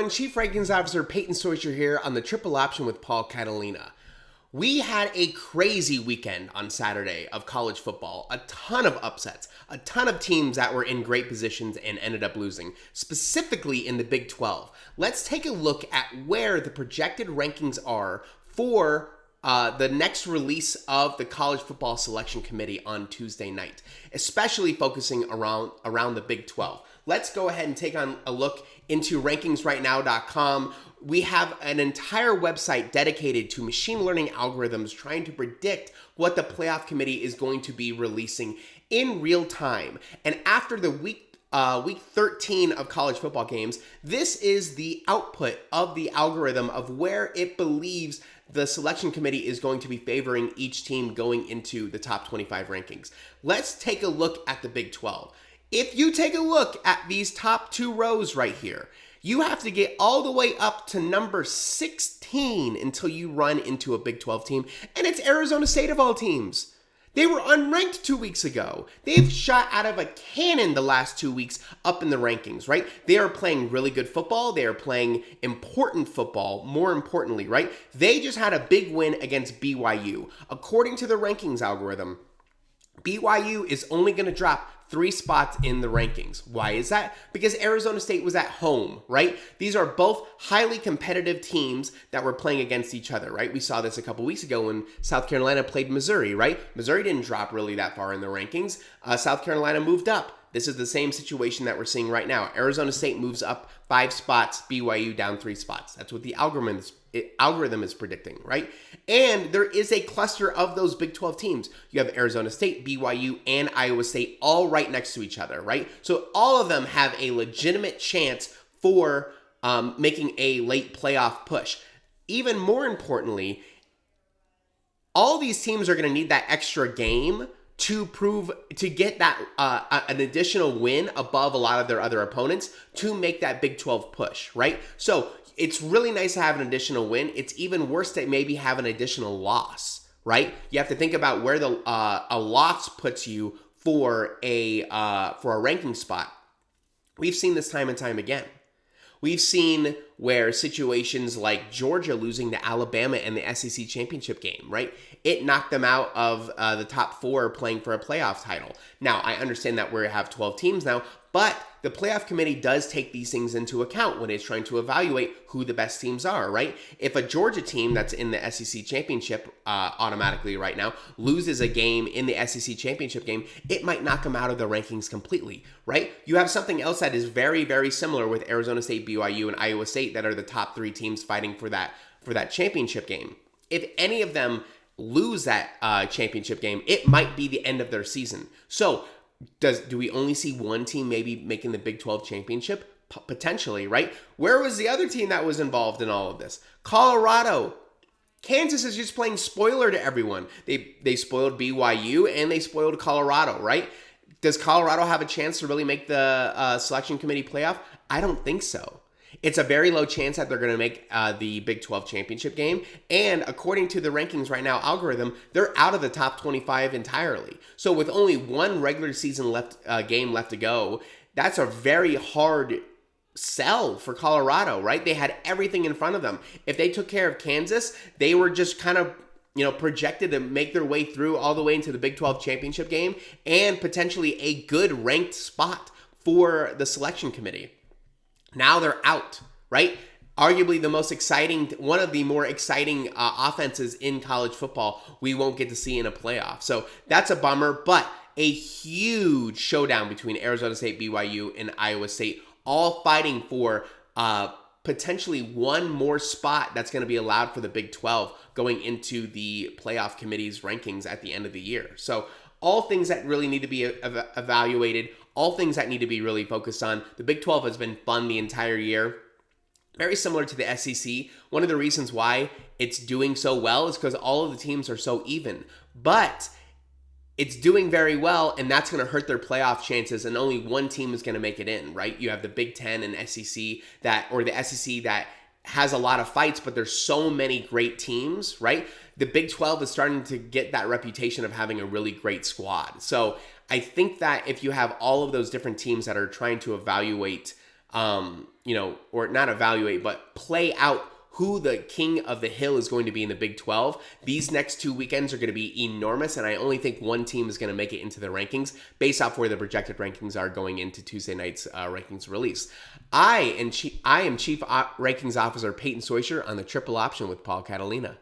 everyone, Chief Rankings Officer Payton Soicher here on the Triple Option with Paul Catalina. We had a crazy weekend on Saturday of college football. A ton of upsets, a ton of teams that were in great positions and ended up losing, specifically in the Big 12. Let's take a look at where the projected rankings are for the next release of the College Football Selection Committee on Tuesday night, especially focusing around the Big 12. Let's go ahead and take on a look into rankingsrightnow.com. We have an entire website dedicated to machine learning algorithms trying to predict what the playoff committee is going to be releasing in real time. And after the week 13 of college football games, this is the output of the algorithm of where it believes the selection committee is going to be favoring each team going into the top 25 rankings. Let's take a look at the Big 12. If you take a look at these top two rows right here, you have to get all the way up to number 16 until you run into a Big 12 team, and it's Arizona State of all teams. They were unranked 2 weeks ago. They've shot out of a cannon the last 2 weeks up in the rankings, right? They are playing really good football. They are playing important football, more importantly, right? They just had a big win against BYU. According to the rankings algorithm, BYU is only going to drop 3 spots in the rankings. Why is that? Because Arizona State was at home, right? These are both highly competitive teams that were playing against each other, right? We saw this a couple weeks ago when South Carolina played Missouri, right? Missouri didn't drop really that far in the rankings. South Carolina moved up. This is the same situation that we're seeing right now. Arizona State moves up 5 spots, BYU down 3 spots. That's what the algorithm is predicting, right? And there is a cluster of those Big 12 teams. You have Arizona State, BYU, and Iowa State all right next to each other, right? So all of them have a legitimate chance for making a late playoff push. Even more importantly, all these teams are going to need that extra game to get that an additional win above a lot of their other opponents to make that Big 12 push, right? So it's really nice to have an additional win. It's even worse to maybe have an additional loss, right? You have to think about where the a loss puts you for a ranking spot. We've seen this time and time again. We've seen where situations like Georgia losing to Alabama in the SEC championship game, right? It knocked them out of the top 4 playing for a playoff title. Now, I understand that we have 12 teams now, but the playoff committee does take these things into account when it's trying to evaluate who the best teams are, right? If a Georgia team that's in the SEC championship automatically right now loses a game in the SEC championship game, it might knock them out of the rankings completely, right? You have something else that is very, very similar with Arizona State, BYU, and Iowa State that are the top 3 teams fighting for that championship game. If any of them lose that championship game, it might be the end of their season. So do we only see one team maybe making the Big 12 championship? Potentially, right? Where was the other team that was involved in all of this? Colorado. Kansas is just playing spoiler to everyone. They spoiled BYU and they spoiled Colorado, right? Does Colorado have a chance to really make the selection committee playoff? I don't think so. It's a very low chance that they're going to make the Big 12 championship game. And according to the rankings right now algorithm, they're out of the top 25 entirely. So with only one regular season game left to go, that's a very hard sell for Colorado, right? They had everything in front of them. If they took care of Kansas, they were just kind of projected to make their way through all the way into the Big 12 championship game and potentially a good ranked spot for the selection committee. Now they're out, right? Arguably one of the more exciting offenses in college football we won't get to see in a playoff. So that's a bummer, but a huge showdown between Arizona State, BYU, and Iowa State, all fighting for potentially one more spot that's going to be allowed for the Big 12 going into the playoff committee's rankings at the end of the year. So all things that really need to be evaluated, all things that need to be really focused on. The Big 12 has been fun the entire year. Very similar to the SEC. One of the reasons why it's doing so well is because all of the teams are so even. But it's doing very well, and that's going to hurt their playoff chances, and only one team is going to make it in, right? You have the Big 10 and SEC the SEC that has a lot of fights, but there's so many great teams, right? The Big 12 is starting to get that reputation of having a really great squad. So I think that if you have all of those different teams that are trying to evaluate or not evaluate, but play out who the king of the hill is going to be in the Big 12. These next 2 weekends are going to be enormous, and I only think one team is going to make it into the rankings based off where the projected rankings are going into Tuesday night's rankings release. I am Chief Rankings Officer Payton Soicher on the Triple Option with Paul Catalina.